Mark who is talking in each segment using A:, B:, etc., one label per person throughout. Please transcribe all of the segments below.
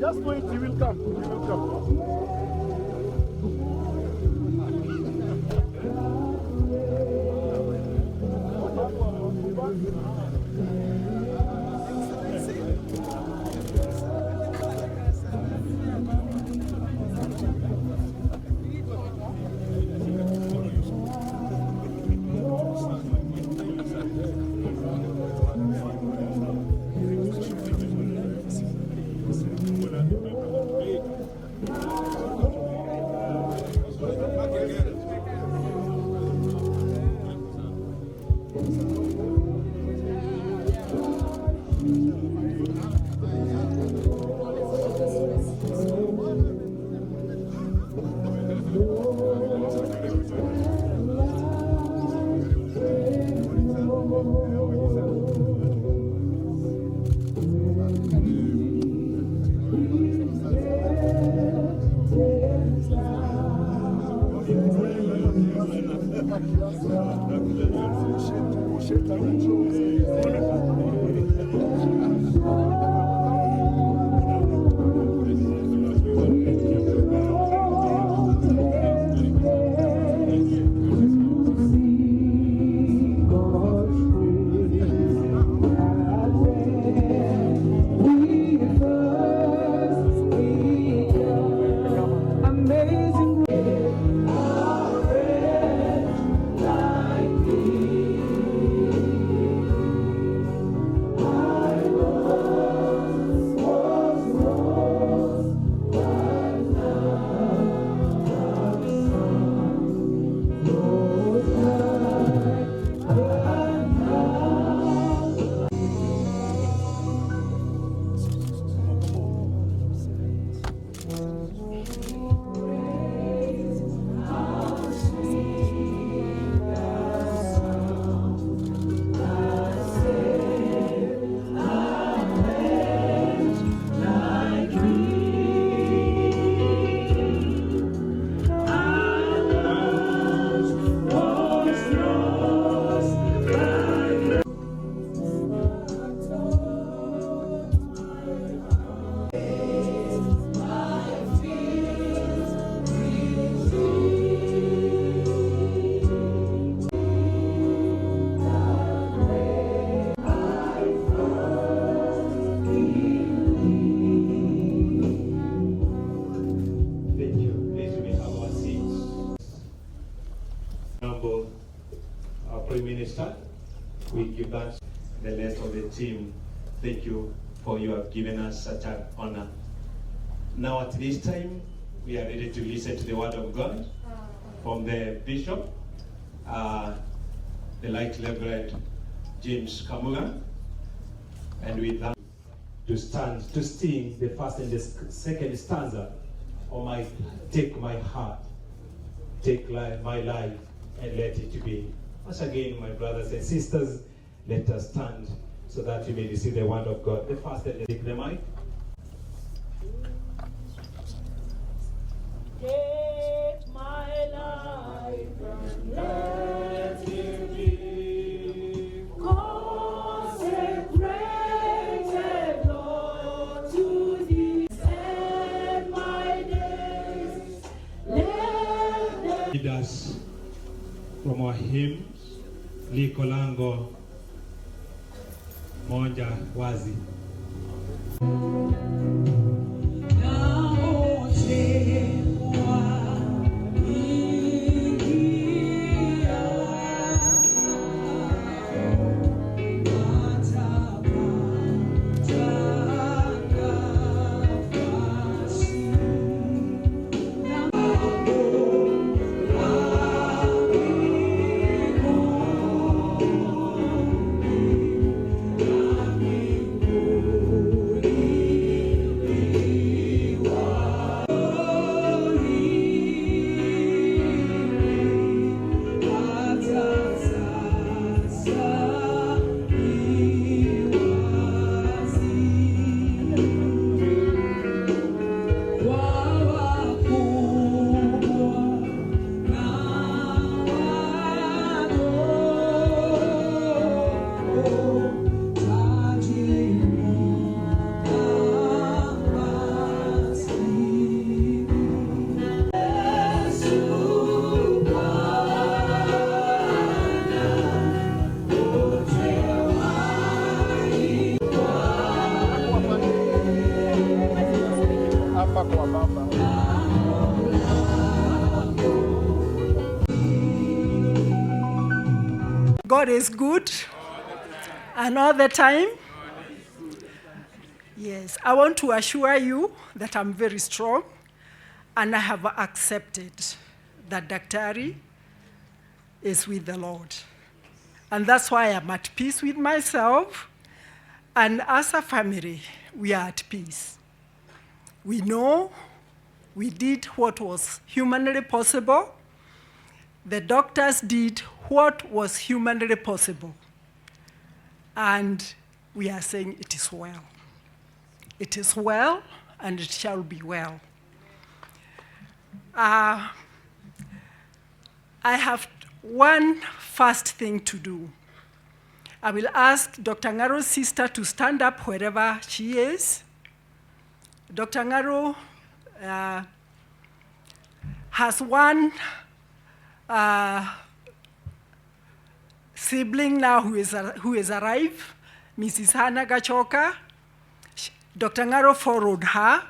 A: Just wait, he will come. He will come.
B: Prime Minister, we give thanks the rest of the team. Thank you for you have given us such an honor. Now at this time, we are ready to listen to the word of God from the Bishop, the Light Reverend James Kamuga, and we thank to stand to sing the first and the second stanza. Oh my, take my heart, take my life, and let it be. Once again, my brothers and sisters, let us stand so that we may receive the word of God. The first and take the mic.
C: Take my life and let it be consecrated, Lord, to thee. Send my days, let them
B: Lead us from our hymns, liko lango moja wazi.
A: hapa kwa baba.
D: God is good, and all the time. Yes, I want to assure you that I'm very strong, and I have accepted that Daktari is with the Lord. And that's why I'm at peace with myself, and as a family, we are at peace. We know we did what was humanly possible. The doctors did what was humanly possible. And we are saying it is well. It is well, and it shall be well. I have one first thing to do. I will ask Dr. Ngaru's sister to stand up wherever she is. Dr. Ngaru has one sibling now who is arrived, Mrs. Hannah Gachoka. Dr. Ngaru followed her,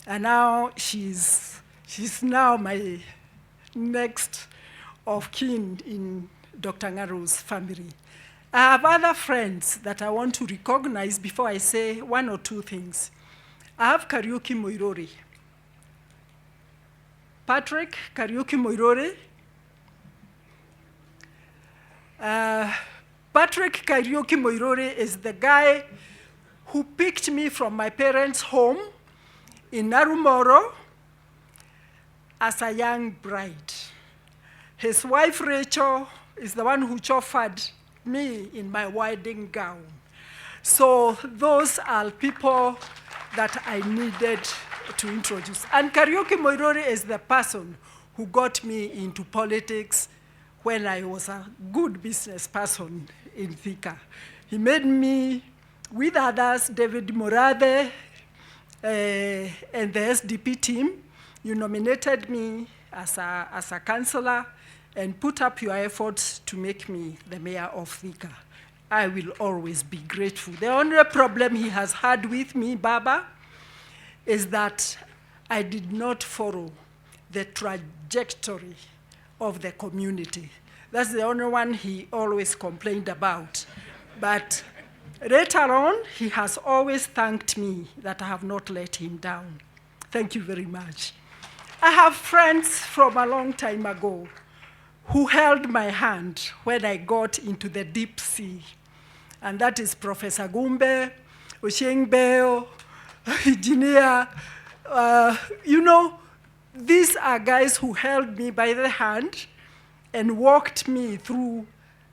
D: and now she's now my next of kin in Dr. Ngaru's family. I have other friends that I want to recognize before I say one or two things. I have Kariuki Moirori. Patrick Kariuki Moirori. Patrick Kariuki Moirori is the guy who picked me from my parents' home in Narumoro as a young bride. His wife, Rachel, is the one who chauffeured me in my wedding gown. So those are people that I needed to introduce. And Kariuki Moirori is the person who got me into politics when I was a good business person in Thika. He made me, with others, David Morade, and the SDP team, you nominated me as a councillor and put up your efforts to make me the mayor of Thika. I will always be grateful. The only problem he has had with me, Baba, is that I did not follow the trajectory of the community. That's the only one he always complained about. But later on, he has always thanked me that I have not let him down. Thank you very much. I have friends from a long time ago who held my hand when I got into the deep sea. And that is Professor Gumbe, Oshengbeo, Engineer. You know, these are guys who held me by the hand and walked me through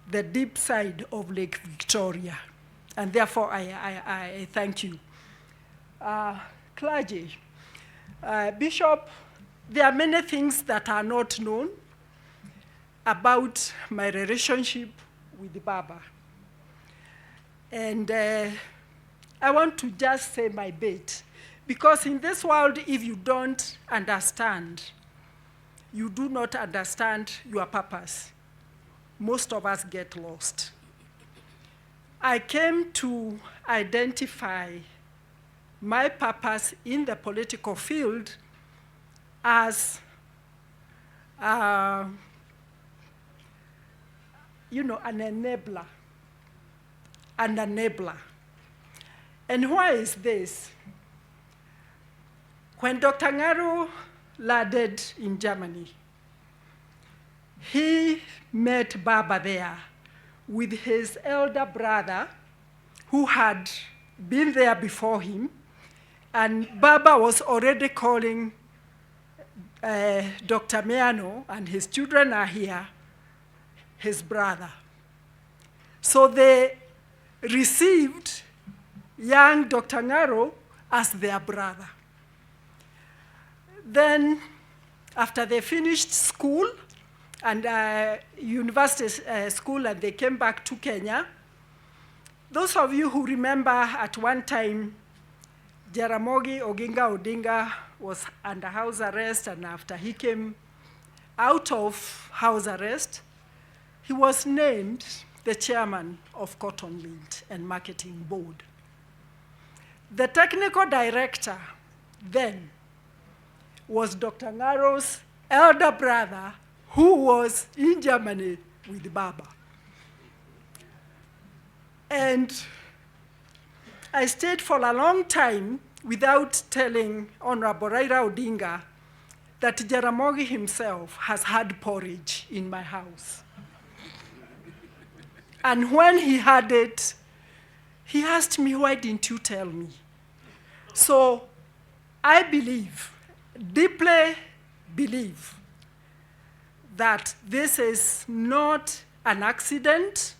D: the deep side of Lake Victoria. And therefore, I thank you. Clergy, Bishop, there are many things that are not known about my relationship with Baba. And I want to just say my bit, because in this world, if you don't understand, you do not understand your purpose. Most of us get lost. I came to identify my purpose in the political field as, you know, an enabler. An enabler. And why is this? When Dr. Ngaru landed in Germany, he met Baba there with his elder brother who had been there before him, and Baba was already calling Dr. Miano, and his children are here, his brother. So they received young Dr. Ngaru as their brother. Then, after they finished school and university school, and they came back to Kenya, those of you who remember at one time, Jaramogi Oginga Odinga was under house arrest, and after he came out of house arrest, he was named the chairman of Cotton Mint and Marketing Board. The technical director then was Dr. Ngaru's elder brother who was in Germany with Baba. And I stayed for a long time without telling Honorable Raila Odinga that Jaramogi himself has had porridge in my house. And when he had it, he asked me, why didn't you tell me? So I believe, deeply believe, that this is not an accident.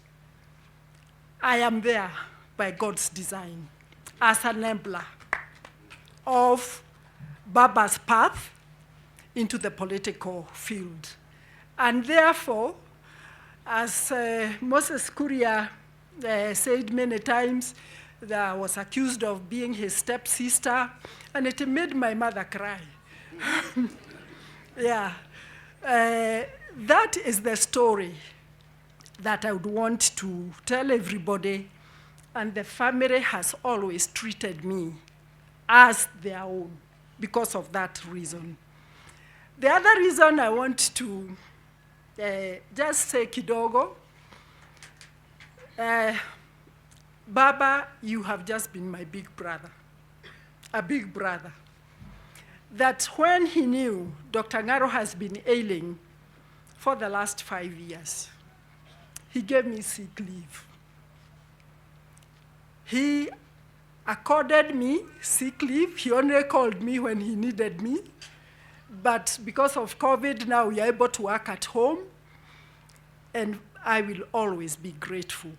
D: I am there by God's design as an enabler of Baba's path into the political field. And therefore, as Moses Kuria said many times, that I was accused of being his stepsister, and it made my mother cry. Yeah. That is the story that I would want to tell everybody, and the family has always treated me as their own because of that reason. The other reason I want to just say kidogo, Baba, you have just been my big brother, a big brother. That when he knew Dr. Ngaru has been ailing for the last 5 years, he gave me sick leave. He accorded me sick leave. He only called me when he needed me. But because of COVID, now we are able to work at home, and I will always be grateful.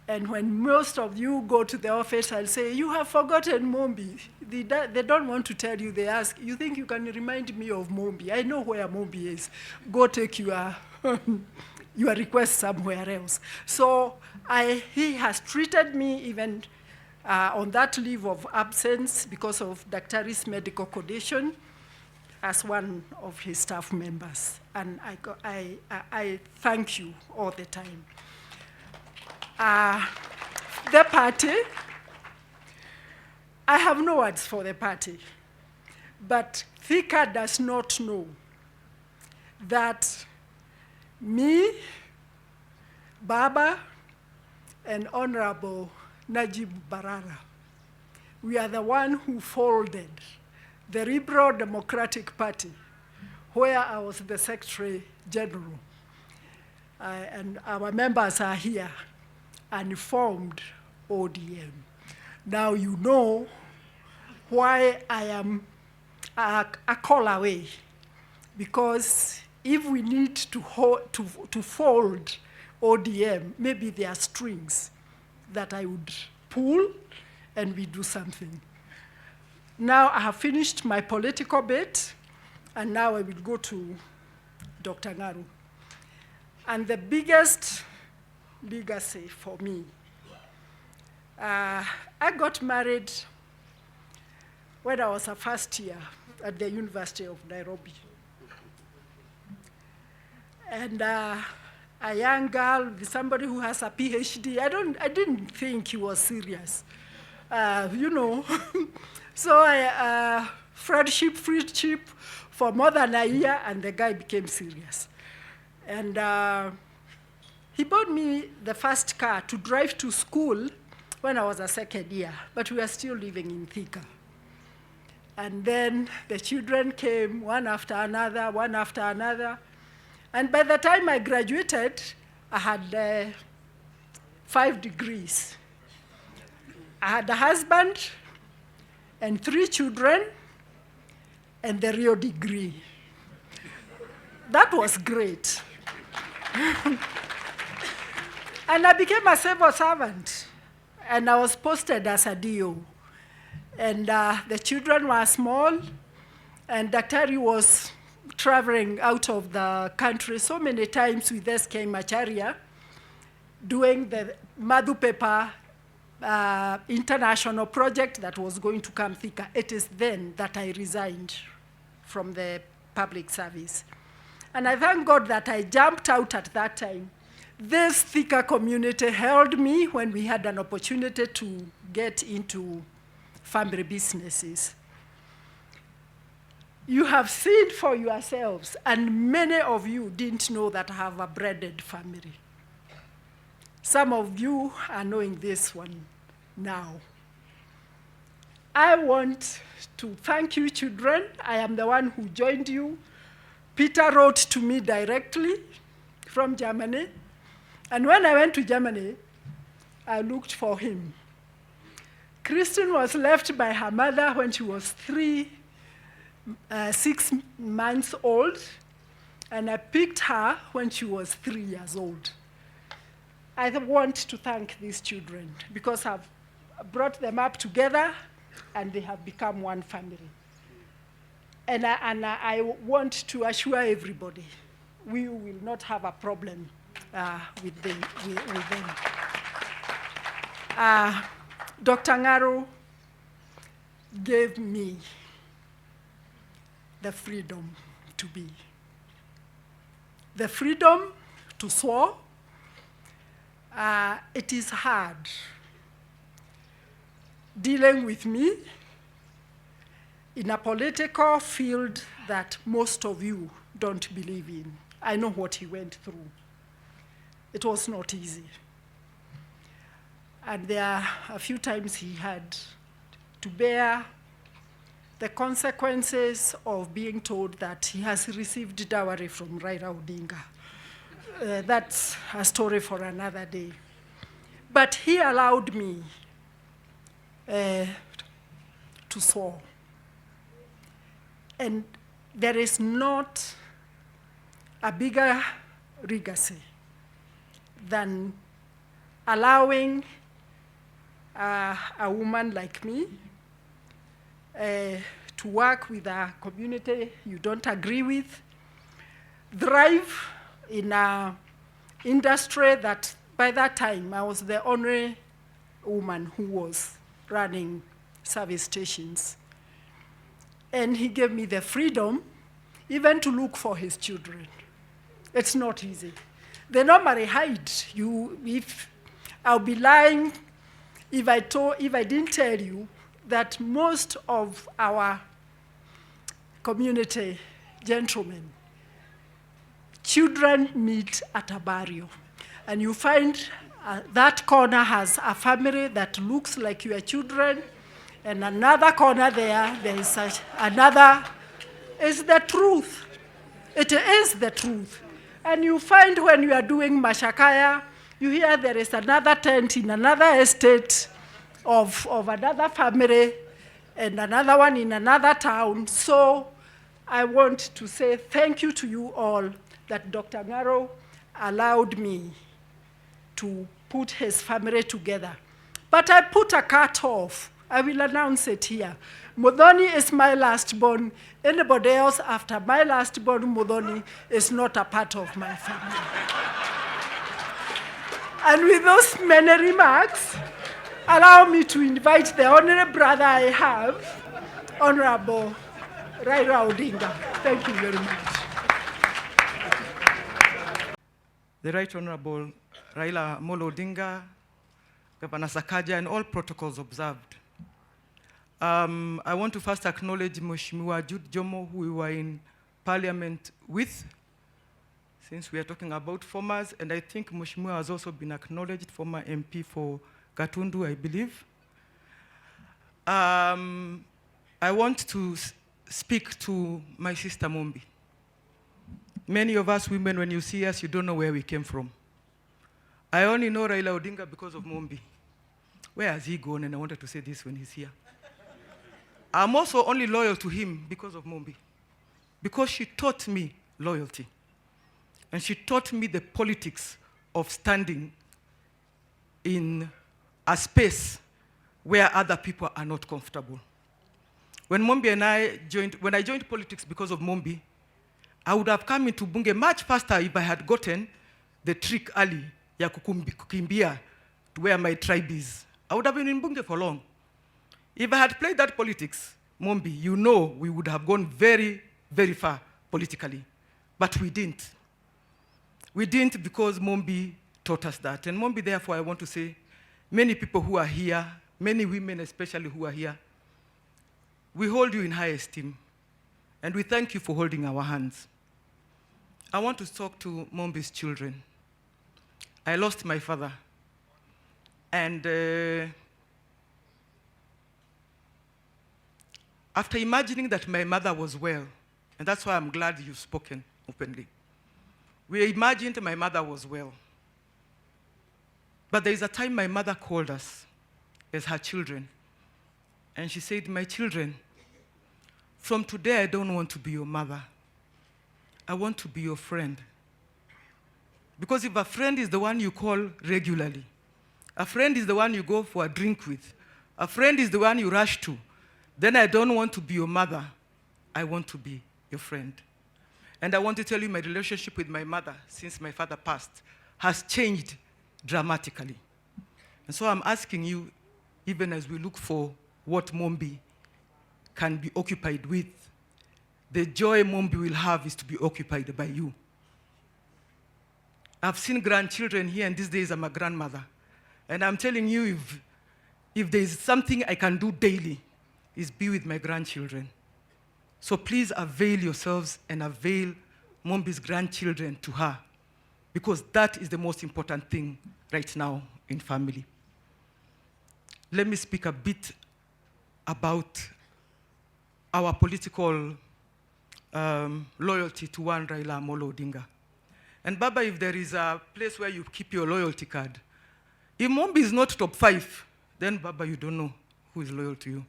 D: And when most of you go to the office, I'll say, you have forgotten Mombi. They don't want to tell you. They ask, you think you can remind me of Mombi? I know where Mombi is. Go take your, your request somewhere else. So he has treated me even on that leave of absence because of Daktari's medical condition as one of his staff members. And I thank you all the time. The party, I have no words for the party, but Thika does not know that me, Baba, and Honorable Najib Barara, we are the one who folded the Liberal Democratic Party, where I was the Secretary General, and our members are here, and formed ODM. Now you know why I am a call away, because if we need to fold ODM, maybe there are strings that I would pull and we do something. Now I have finished my political bit, and now I will go to Dr. Ngaru. And the biggest legacy for me, I got married when I was a first year at the University of Nairobi. And a young girl, somebody who has a PhD, I didn't think he was serious, you know. So friendship for more than a year, and the guy became serious. And he bought me the first car to drive to school when I was a second year, but we were still living in Thika. And then the children came one after another, one after another. And by the time I graduated, I had 5 degrees. I had a husband and 3 children and the real degree. That was great. And I became a civil servant, and I was posted as a DO. And the children were small, and Daktari was traveling out of the country so many times with SK Macharia, doing the Madhu Paper international project that was going to come Thika. It is then that I resigned from the public service. And I thank God that I jumped out at that time. This Thika community held me when we had an opportunity to get into family businesses. You have seen for yourselves, and many of you didn't know that I have a breaded family. Some of you are knowing this one now. I want to thank you, children. I am the one who joined you. Peter wrote to me directly from Germany. And when I went to Germany, I looked for him. Christine was left by her mother when she was 6 months old, and I picked her when she was 3 years old. I want to thank these children because I've brought them up together and they have become one family. And I want to assure everybody, we will not have a problem with them. Dr. Ngaru gave me the freedom to be. The freedom to soar. It is hard dealing with me in a political field that most of you don't believe in. I know what he went through. It was not easy. And there are a few times he had to bear the consequences of being told that he has received dowry from Raila Odinga. That's a story for another day. But he allowed me to soar. And there is not a bigger legacy than allowing a woman like me to work with a community you don't agree with, thrive in an industry that by that time I was the only woman who was running service stations. And he gave me the freedom even to look for his children. It's not easy. They normally hide you. If I'll be lying if I didn't tell you that most of our community gentlemen, children meet at a burial. And you find that corner has a family that looks like your children, and another corner there is another. It's the truth. It is the truth. And you find when you are doing mashakaya, you hear there is another tent in another estate of another family and another one in another town. So I want to say thank you to you all that Dr. Ngaru allowed me to put his family together. But I put a cut off. I will announce it here. Muthoni is my last born. Anybody else after my last born, Muthoni, is not a part of my family. And with those many remarks, allow me to invite the honorable brother I have, Honorable Raila Odinga. Thank you very much.
E: The Right Honorable Raila Molo Odinga, Governor Sakaja, and all protocols observed. I want to first acknowledge Mheshimiwa Jude Jomo, who we were in Parliament with, since we are talking about formers, and I think Mheshimiwa has also been acknowledged, former MP for Gatundu, I believe. I want to speak to my sister Mombi. Many of us women, when you see us, you don't know where we came from. I only know Raila Odinga because of Mombi. Where has he gone? And I wanted to say this when he's here. I'm also only loyal to him because of Mombi. Because she taught me loyalty. And she taught me the politics of standing in a space where other people are not comfortable. When Mombi and I joined politics because of Mombi, I would have come into Bunge much faster if I had gotten the trick early ya kukimbia to where my tribe is. I would have been in Bunge for long. If I had played that politics, Mombi, you know we would have gone very, very far politically. But we didn't. We didn't because Mombi taught us that. And Mombi, therefore, I want to say, many people who are here, many women especially who are here, we hold you in high esteem. And we thank you for holding our hands. I want to talk to Mombi's children. I lost my father. And after imagining that my mother was well, and that's why I'm glad you've spoken openly. We imagined my mother was well. But there is a time my mother called us as her children, and she said, my children, from today I don't want to be your mother. I want to be your friend. Because if a friend is the one you call regularly, a friend is the one you go for a drink with, a friend is the one you rush to, then I don't want to be your mother. I want to be your friend. And I want to tell you my relationship with my mother since my father passed has changed dramatically. And so I'm asking you, even as we look for what Mombi can be occupied with, the joy Mombi will have is to be occupied by you. I've seen grandchildren here, and these days I'm a grandmother. And I'm telling you, if there is something I can do daily, is be with my grandchildren. So please avail yourselves and avail Mombi's grandchildren to her, because that is the most important thing right now in family. Let me speak a bit about our political loyalty to one Raila Amolo Odinga. And Baba, if there is a place where you keep your loyalty card, if Mombi is not top 5, then Baba, you don't know who is loyal to you.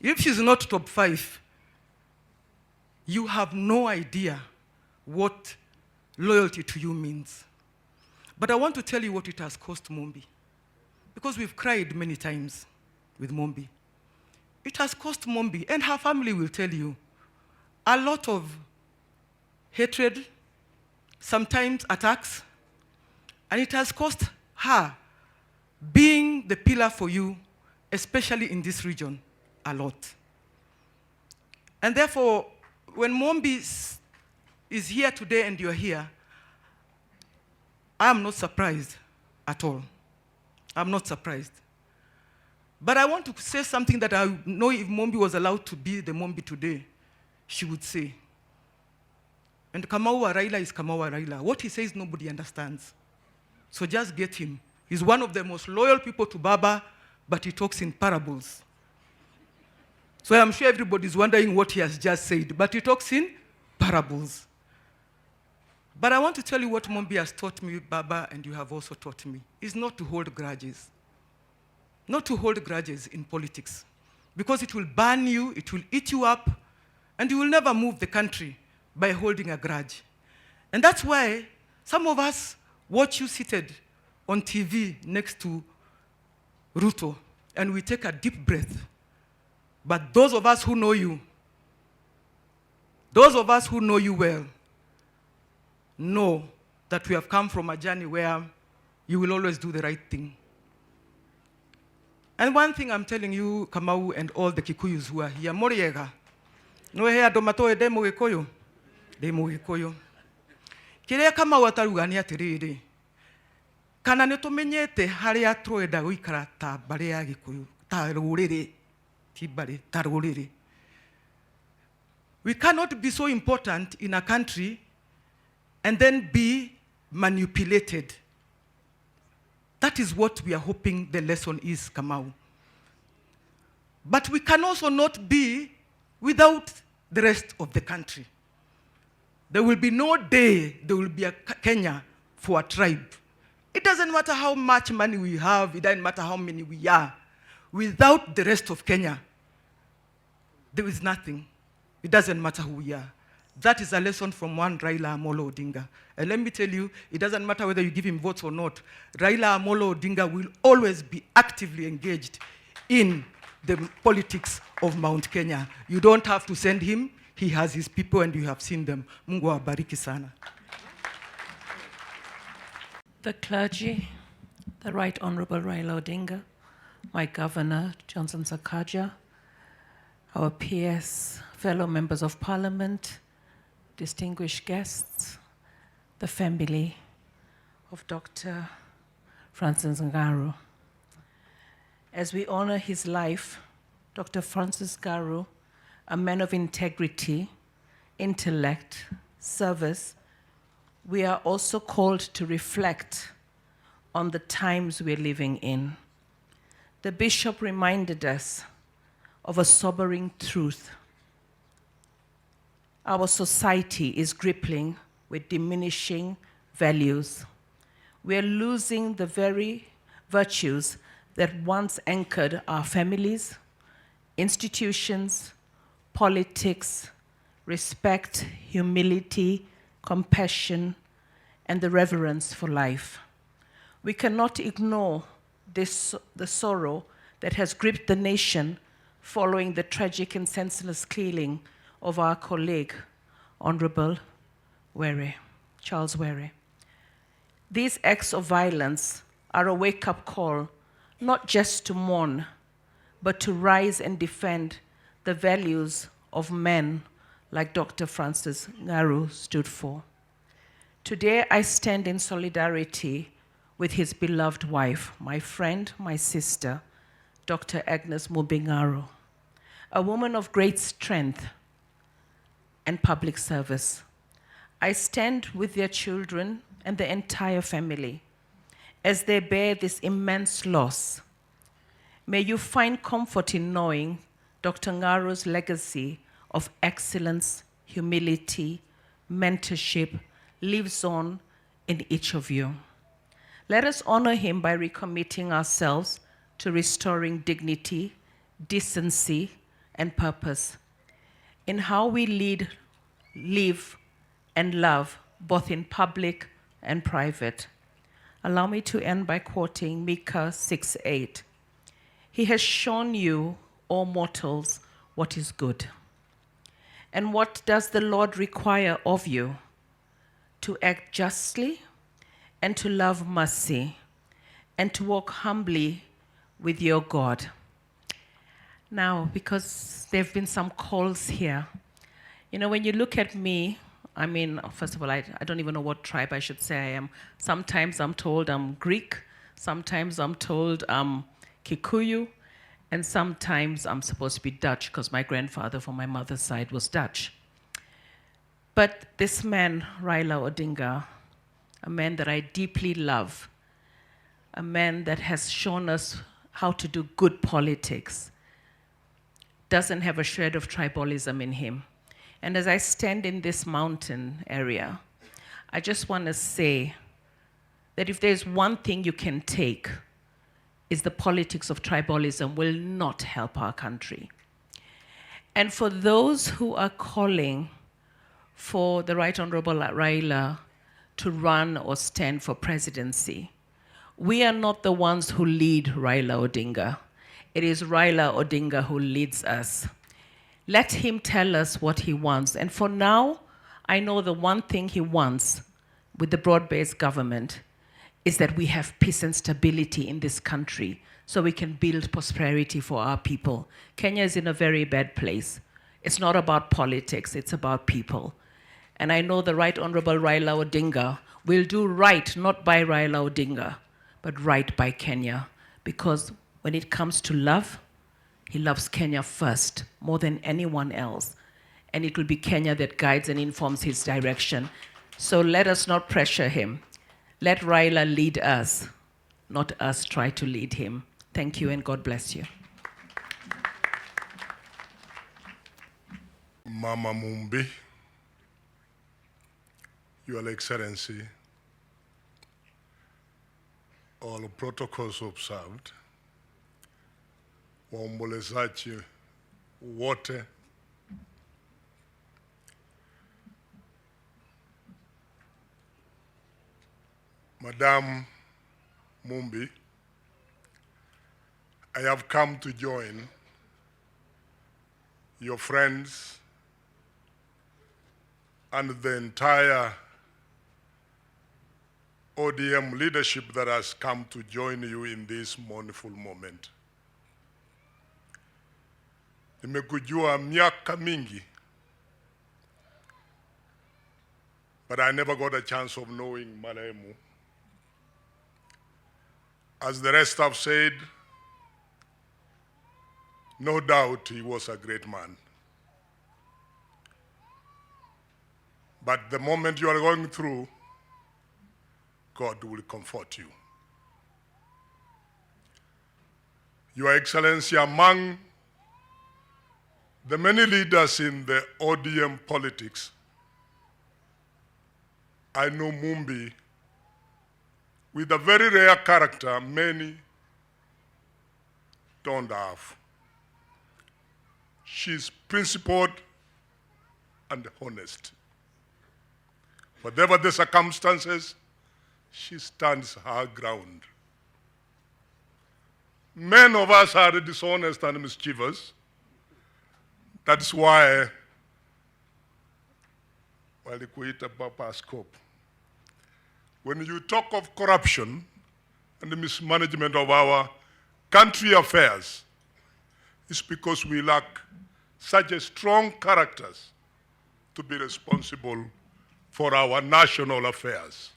E: If she's not top 5, you have no idea what loyalty to you means. But I want to tell you what it has cost Mombi. Because we've cried many times with Mombi. It has cost Mombi, and her family will tell you, a lot of hatred, sometimes attacks, and it has cost her being the pillar for you, especially in this region, a lot. And therefore, when Mombi is here today and you're here, I am not surprised at all. I'm not surprised. But I want to say something that I know if Mombi was allowed to be the Mombi today, she would say. And Kamau Raila is Kamau Raila. What he says, nobody understands. So just get him. He's one of the most loyal people to Baba, but he talks in parables. So I'm sure everybody's wondering what he has just said, but he talks in parables. But I want to tell you what Mombi has taught me, Baba, and you have also taught me, is not to hold grudges. Not to hold grudges in politics. Because it will burn you, it will eat you up, and you will never move the country by holding a grudge. And that's why some of us watch you seated on TV next to Ruto, and we take a deep breath. But those of us who know you well, know that we have come from a journey where you will always do the right thing. And one thing I'm telling you, Kamau, and all the Kikuyus who are here, Moriega, no hea domatoe de Mugikoyo, de Mugikoyo. Kirea Kamau ataruga ni atiriri. Kana nĩ tũmenyete harĩa tũrenda gũikara ta mbarĩ ya Gĩkũyũ, ta rũrĩrĩ, ti mbarĩ, ta rũrĩrĩ. We cannot be so important in a country and then be manipulated. That is what we are hoping the lesson is, Kamau. But we can also not be without the rest of the country. There will be no day there will be a Kenya for a tribe. It doesn't matter how much money we have, it doesn't matter how many we are. Without the rest of Kenya, there is nothing. It doesn't matter who we are. That is a lesson from one Raila Amolo Odinga. And let me tell you, it doesn't matter whether you give him votes or not. Raila Amolo Odinga will always be actively engaged in the politics of Mount Kenya. You don't have to send him. He has his people and you have seen them. Mungu awabariki sana.
F: The clergy, the Right Honorable Raila Odinga, my Governor, Johnson Sakaja, our peers, fellow members of Parliament, distinguished guests, the family of Dr. Francis Ngaru. As we honor his life, Dr. Francis Ngaru a man of integrity, intellect, service, we are also called to reflect on the times we're living in. The bishop reminded us of a sobering truth. Our society is grappling with diminishing values. We are losing the very virtues that once anchored our families, institutions, politics, respect, humility, compassion, and the reverence for life. We cannot ignore the sorrow that has gripped the nation following the tragic and senseless killing of our colleague, Honorable Charles Were. These acts of violence are a wake-up call, not just to mourn, but to rise and defend the values of men like Dr. Francis Ngaru stood for. Today, I stand in solidarity with his beloved wife, my friend, my sister, Dr. Agnes Ngaru, a woman of great strength and public service. I stand with their children and the entire family as they bear this immense loss. May you find comfort in knowing Dr. Ngaru's legacy of excellence, humility, mentorship lives on in each of you. Let us honor him by recommitting ourselves to restoring dignity, decency, and purpose in how we lead, live, and love, both in public and private. Allow me to end by quoting Micah 6:8. He has shown you, O mortals, what is good. And what does the Lord require of you? To act justly, and to love mercy, and to walk humbly with your God. Now, because there have been some calls here, you know, when you look at me, I mean, first of all, I don't even know what tribe I should say I am. Sometimes I'm told I'm Greek, sometimes I'm told I'm Kikuyu, and sometimes I'm supposed to be Dutch because my grandfather from my mother's side was Dutch. But this man, Raila Odinga, a man that I deeply love, a man that has shown us how to do good politics, doesn't have a shred of tribalism in him. And as I stand in this mountain area, I just want to say that if there's one thing you can take, is the politics of tribalism will not help our country. And for those who are calling for the Right Honorable Raila to run or stand for presidency, we are not the ones who lead Raila Odinga. It is Raila Odinga who leads us. Let him tell us what he wants. And for now, I know the one thing he wants with the broad-based government is that we have peace and stability in this country so we can build prosperity for our people. Kenya is in a very bad place. It's not about politics, it's about people. And I know the Right Honorable Raila Odinga will do right, not by Raila Odinga, but right by Kenya. Because when it comes to love, he loves Kenya first, more than anyone else. And it will be Kenya that guides and informs his direction. So let us not pressure him. Let Raila lead us, not us try to lead him. Thank you and God bless you.
A: Mama Mumbi, Your Excellency, all protocols observed, waombolezaji wote, Madam Mumbi, I have come to join your friends and the entire ODM leadership that has come to join you in this mournful moment. Nimekujua miaka mingi, but I never got a chance of knowing marehemu. As the rest have said, no doubt he was a great man. But the moment you are going through, God will comfort you. Your Excellency, among the many leaders in the ODM politics, I know Mumbi with a very rare character many don't have. She's principled and honest. Whatever the circumstances, she stands her ground. Many of us are dishonest and mischievous. That's why, when you talk of corruption and the mismanagement of our country affairs, it's because we lack such a strong characters to be responsible for our national affairs.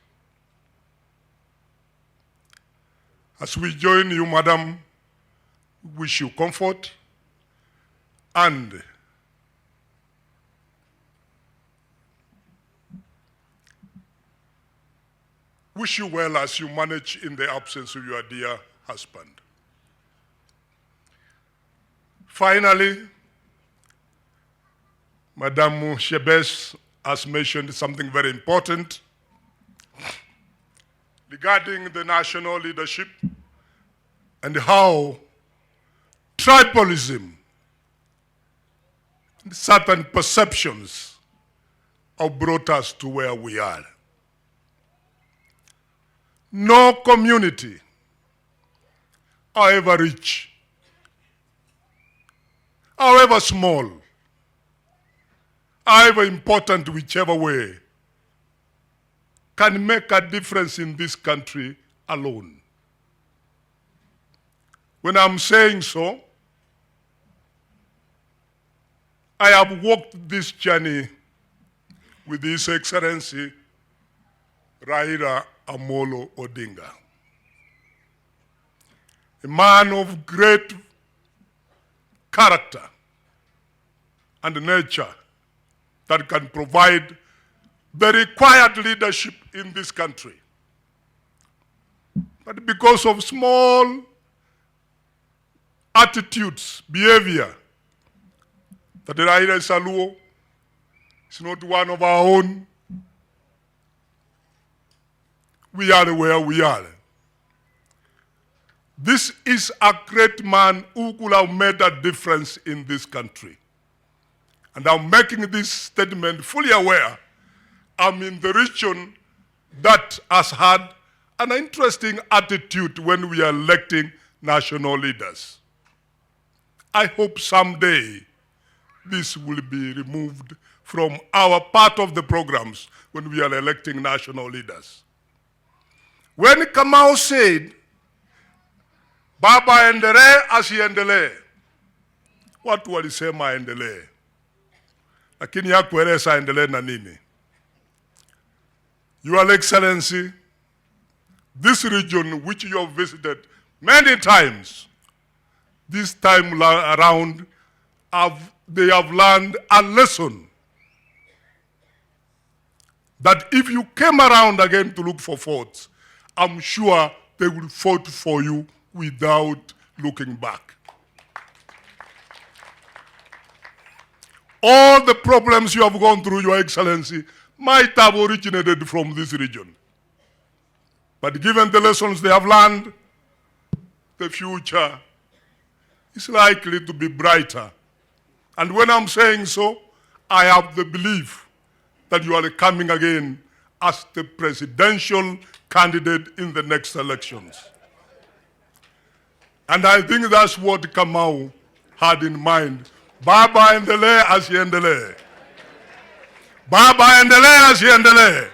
A: As we join you, Madam, we wish you comfort and wish you well as you manage in the absence of your dear husband. Finally, Madam Shebes has mentioned something very important regarding the national leadership and how tribalism and certain perceptions have brought us to where we are. No community, however rich, however small, however important, whichever way, can make a difference in this country alone. When I'm saying so, I have walked this journey with His Excellency Raila Amolo Odinga, a man of great character and nature that can provide the required leadership in this country. But because of small attitudes, behavior, that Raila is a Luo, is not one of our own, we are where we are. This is a great man who could have made a difference in this country. And I'm making this statement fully aware I'm in the region that has had an interesting attitude when we are electing national leaders. I hope someday this will be removed from our part of the programs when we are electing national leaders. When Kamau said, Baba endelee asiendelee, watu walisema endelee, lakini hakueleza endelee na nini. Your Excellency, this region which you have visited many times, this time around, they have learned a lesson that if you came around again to look for faults, I'm sure they will vote for you without looking back. All the problems you have gone through, Your Excellency, might have originated from this region. But given the lessons they have learned, the future is likely to be brighter. And when I'm saying so, I have the belief that you are coming again as the presidential candidate in the next elections. And I think that's what Kamau had in mind. Baba endelee asiendelee. Baba endelee asiendelee.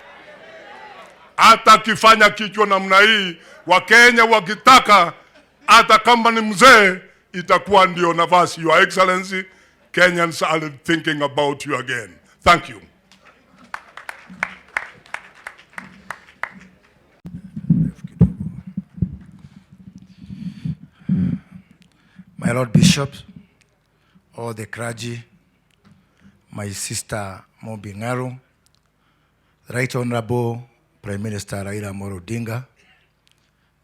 A: Hata kifanya kichwa namna hii, Wakenya wakitaka, hata kama ni mzee, itakuwa ndio nafasi. Your Excellency, Kenyans are thinking about you again. Thank you.
G: My Lord Bishops, all the clergy, my sister Francis Ngaru, Right Honorable Prime Minister Raila Amolo Odinga,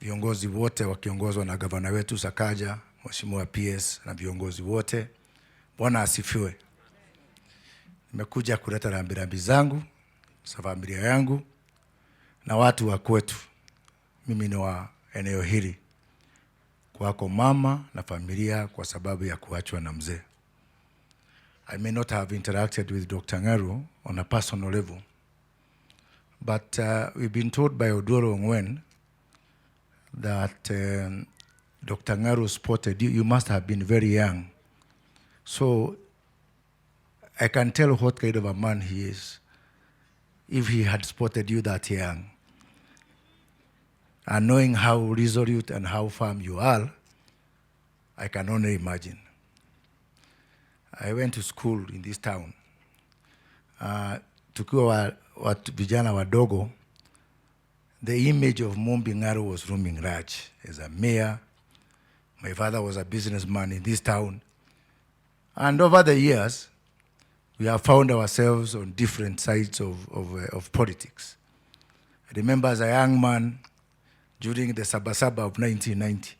G: viongozi wote wakiongozwa na gavana wetu Sakaja, Mheshimiwa PS na viongozi wote, Bwana asifiwe. Nimekuja kuleta rambirambi zangu za familia yangu na watu wa kwetu. Mimi ni wa eneo hili, kwako mama na familia, kwa sababu ya kuachwa na mzee. I may not have interacted with Dr. Ngaru on a personal level, but we've been told by Odoro Ongwen that Dr. Ngaru spotted you. You must have been very young. So I can tell what kind of a man he is if he had spotted you that young. And knowing how resolute and how firm you are, I can only imagine. I went to school in this town. Tukiwa vijana wadogo, the image of Mumbi Ngaru was roaming large as a mayor. My father was a businessman in this town. And over the years, we have found ourselves on different sides of politics. I remember as a young man, during the Sabasaba of 1990,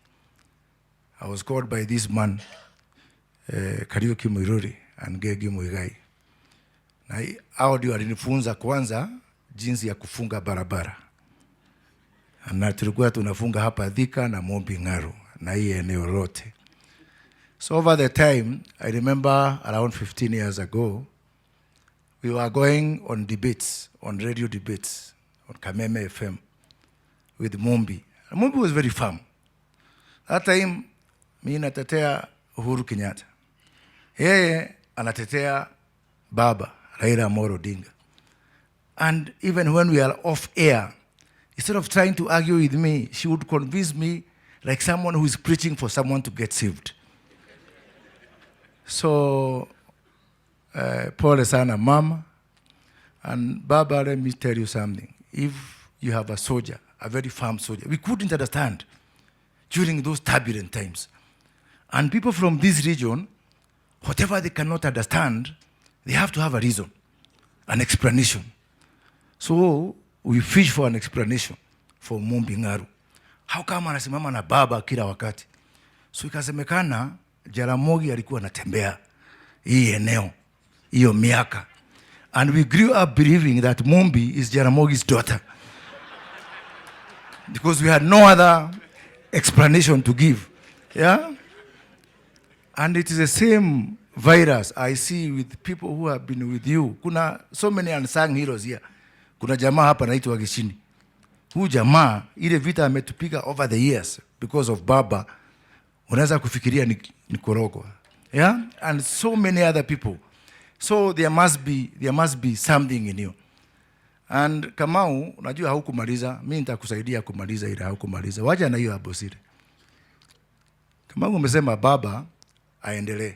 G: I was called by this man, Kariuki Muiruri and Gegi Muigai. Na hao ndio walinifunza kwanza jinsi ya kufunga barabara. Na tulikuwa tunafunga hapa Thika na Mumbi Ngaru na hii eneo lote. So over the time, I remember around 15 years ago, we were going on debates, on radio debates, on Kameme FM with Mumbi. And Mumbi was very firm. That time, mimi natetea Uhuru Kenyatta. Yeye anatetea Baba Raila Amolo Odinga. And even when we are off air, instead of trying to argue with me, she would convince me like someone who is preaching for someone to get saved. So, pole sana mama. And Baba, let me tell you something. If you have a soldier, a very firm soldier, we couldn't understand during those turbulent times. And people from this region, whatever they cannot understand, they have to have a reason, an explanation. So we fish for an explanation for Mumbi Ngaru. How come anasimama na baba kila wakati? So ikasemekana Jaramogi alikuwa anatembea hii eneo hiyo miaka. And we grew up believing that Mumbi is Jaramogi's daughter. Because we had no other explanation to give. Yeah? And it is the same virus I see with people who have been with you. Kuna so many unsung heroes here. Kuna jamaa hapa anaitwa Gishini. Huyu jamaa ile vita ametupiga over the years because of Baba. Unaweza kufikiria ni korogwa. Yeah? And so many other people. So there must be something in you. And Kamau, unajua haukumaliza, mimi nitakusaidia kumaliza ile haukumaliza. Wacha na hiyo abosire. Kamau umesema baba aendelee.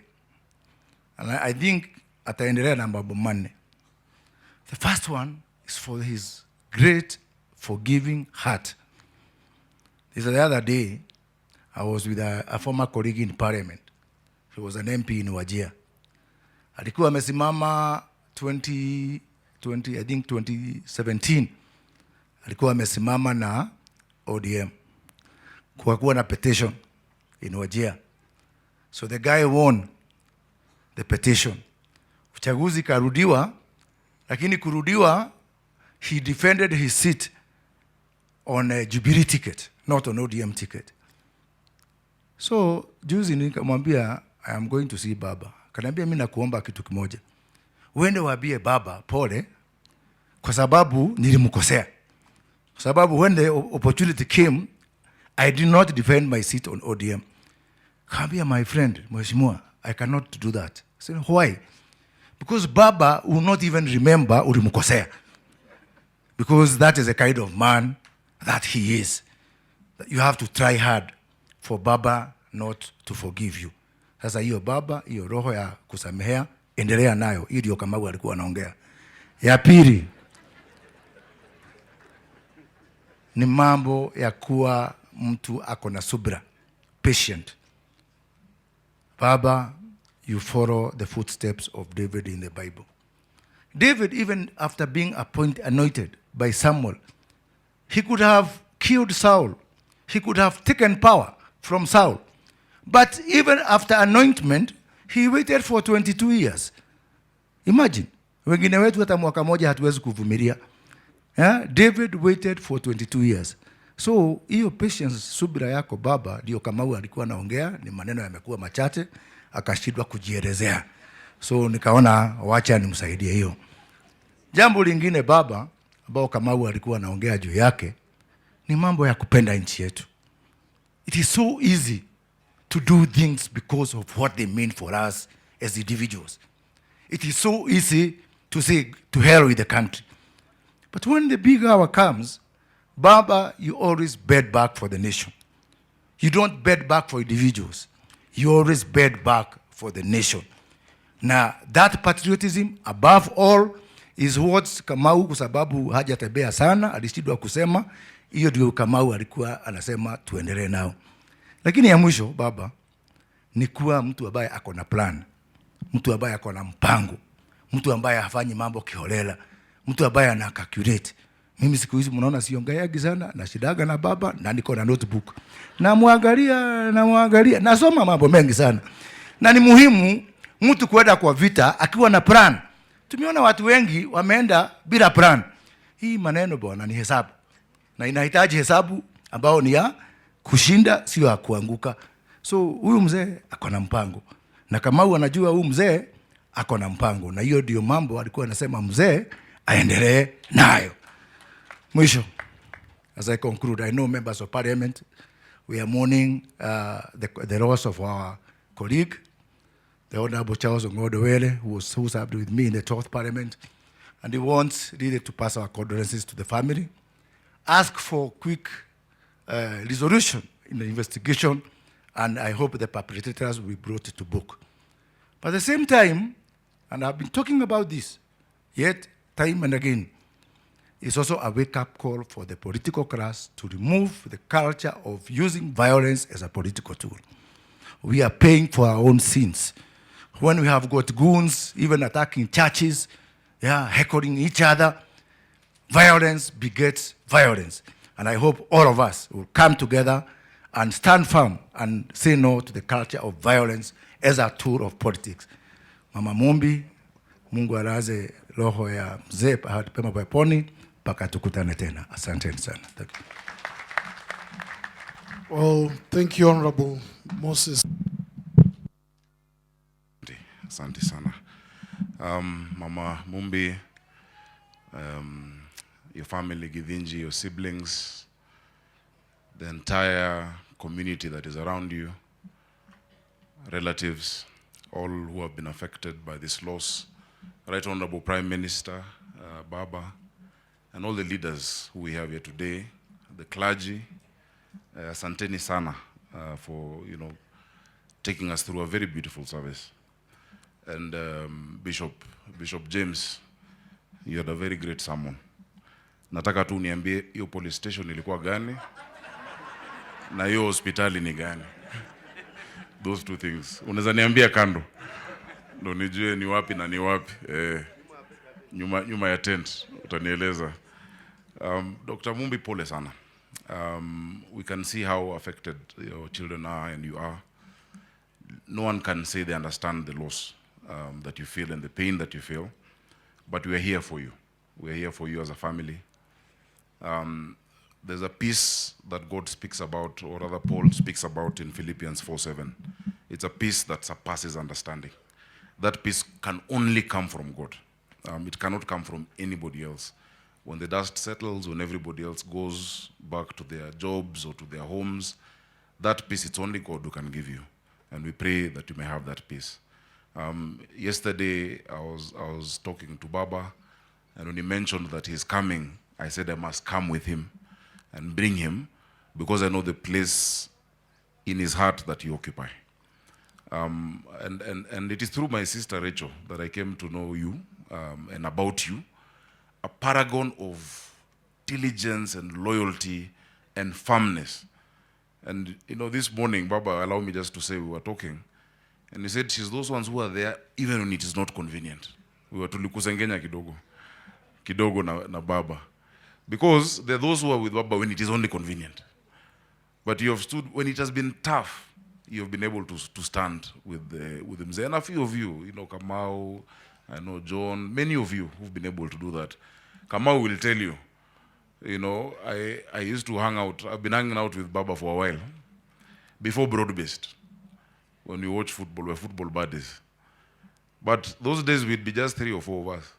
G: And I think ataendelea na mambo manne. The first one is for his great forgiving heart. The other day, I was with a former colleague in parliament. He was an MP in Wajir. Alikuwa amesimama 2017. Alikuwa amesimama na ODM. Kwa kuwa na petition in Wajir. So the guy won the petition. Uchaguzi karudiwa, lakini kurudiwa, he defended his seat on a Jubilee ticket, not on ODM ticket. So juzi nikamwambia I am going to see Baba. Kaniambia mimi nakuomba kitu kimoja. Uende waambie Baba pole kwa sababu nilimkosea. Kwa sababu when the opportunity came, I did not defend my seat on ODM. Kaniambia my friend, Mheshimiwa, I cannot do that. I said, why? Because Baba will not even remember ulimkosea. Because that is the kind of man that he is. You have to try hard for Baba not to forgive you. Sasa hiyo Baba, hiyo roho ya kusamehea, endelea nayo. Hiyo ndio Kamau alikuwa anaongea. Ya pili ni mambo ya kuwa mtu ako na subira, patient. Baba, you follow the footsteps of David in the Bible. David, even after being anointed by Samuel, he could have killed Saul. He could have taken power from Saul. But even after anointment, he waited for 22 years. Imagine. Wengine wetu hata mwaka moja hatuwezi kuvumilia. David waited for 22 years. So, hiyo patience, subira yako baba, ndio Kamau alikuwa anaongea, ni maneno yamekuwa machache, akashindwa kujielezea. So, nikaona wacha nimsaidie hiyo. Jambo lingine baba, ambao Kamau alikuwa anaongea juu yake, ni mambo ya kupenda nchi yetu. It is so easy to do things because of what they mean for us as individuals. It is so easy to say, to hell with the country. But when the big hour comes, Baba, you always bed back for the nation. You don't bed back for individuals. You always bed back for the nation. Now, that patriotism, above all, is what Kamau, kwa sababu hajatembea sana, alishindwa kusema, hiyo ndio Kamau alikuwa anasema tuendelee nao. Lakini ya mwisho, baba, ni kuwa mtu ambaye ako na plan, mtu ambaye ako na mpango, mtu ambaye hafanyi mambo kiholela, mtu ambaye ana calculate. Mimi siku hizi mnaona siongeagi sana, na shidaga na baba, na niko na notebook. Namwangalia, nasoma mambo mengi sana. Na ni muhimu mtu kwenda kwa vita akiwa na plan. Tumeona watu wengi wameenda bila plan. Hii maneno bwana ni hesabu. Na inahitaji hesabu ambao ni ya kushinda, sio ya kuanguka. So huyu mzee ako na mpango. Na Kamau anajua huyu mzee ako na mpango. Na hiyo ndio mambo alikuwa anasema mzee aendelee nayo. Mwisho, as I conclude, I know members of parliament, we are mourning the loss of our colleague, the Honorable Charles Ngodowele, who served with me in the 12th Parliament, and he wants really to pass our condolences to the family, ask for quick resolution in the investigation, and I hope the perpetrators will be brought to book. But at the same time, and I've been talking about this, yet time and again, it's also a wake-up call for the political class to remove the culture of using violence as a political tool. We are paying for our own sins. When we have got goons even attacking churches, heckling each other, violence begets violence. And I hope all of us will come together and stand firm and say no to the culture of violence as a tool of politics. Mama Mumbi, Mungu alaze roho ya mzee pema peponi, mpaka tukutane tena. Asante sana. Thank you.
H: Well, thank you, Honorable Moses.
I: Asante sana. Mama Mumbi, your family, Githinji, your siblings, the entire community that is around you, relatives, all who have been affected by this loss, Right Honorable Prime Minister, Baba, and all the leaders who we have here today, the clergy, asanteni sana for, taking us through a very beautiful service. And Bishop James, you had a very great sermon. Nataka tu niambie hiyo police station ilikuwa gani na hiyo hospitali ni gani. Those two things. Unaweza niambia kando. Ndo nijue ni wapi na ni wapi. Nyuma ya tent utanieleza. Dr. Mumbi, pole sana. We can see how affected your children are and you are. No one can say they understand the loss that you feel and the pain that you feel, but we are here for you. We are here for you as a family. There's a peace that God speaks about, or rather Paul speaks about in Philippians 4:7. It's a peace that surpasses understanding. That peace can only come from God. It cannot come from anybody else. When the dust settles, when everybody else goes back to their jobs or to their homes, that peace, it's only God who can give you. And we pray that you may have that peace. Yesterday, I was talking to Baba, and when he mentioned that he's coming, I said I must come with him and bring him, because I know the place in his heart that you occupy. And it is through my sister Rachel that I came to know you and about you, a paragon of diligence and loyalty and firmness. And this morning, Baba, allow me just to say, we were talking, and he said she's those ones who are there even when it is not convenient. tulikusengenya kidogo na Baba. Because there are those who are with Baba when it is only convenient. But you have stood, when it has been tough, you have been able to stand with Mzee. And a few of you, Kamau, I know John, many of you who've been able to do that. Kamau will tell you, I used to hang out, I've been hanging out with Baba for a while, before broad-based, when we watch football, we're football buddies. But those days we'd be just 3 or 4 of us.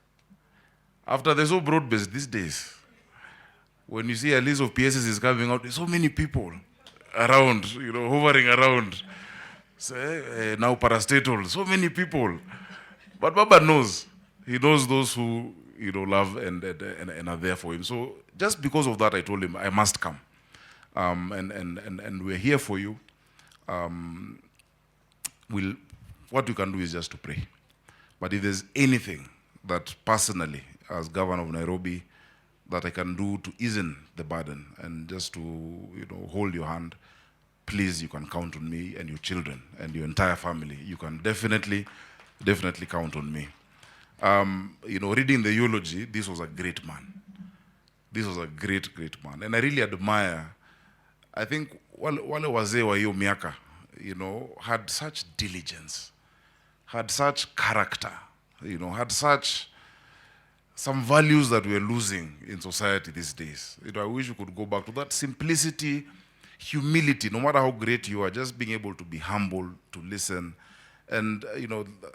I: After they're so broad-based these days, when you see a list of PSs is coming out, there's so many people around, hovering around. Now parastatal, so many people. But Baba knows. He knows those who love and are there for him. So just because of that, I told him I must come. And we're here for you. What you can do is just to pray. But if there's anything that personally, as governor of Nairobi, that I can do to ease the burden and just to hold your hand, please, you can count on me and your children and your entire family. You can definitely count on me. Reading the eulogy, this was a great man. This was a great man. And I really admire, I think, wale wazee wa hiyo miaka, had such diligence, had such character, had such some values that we're losing in society these days. I wish we could go back to that simplicity, humility, no matter how great you are, just being able to be humble, to listen. And,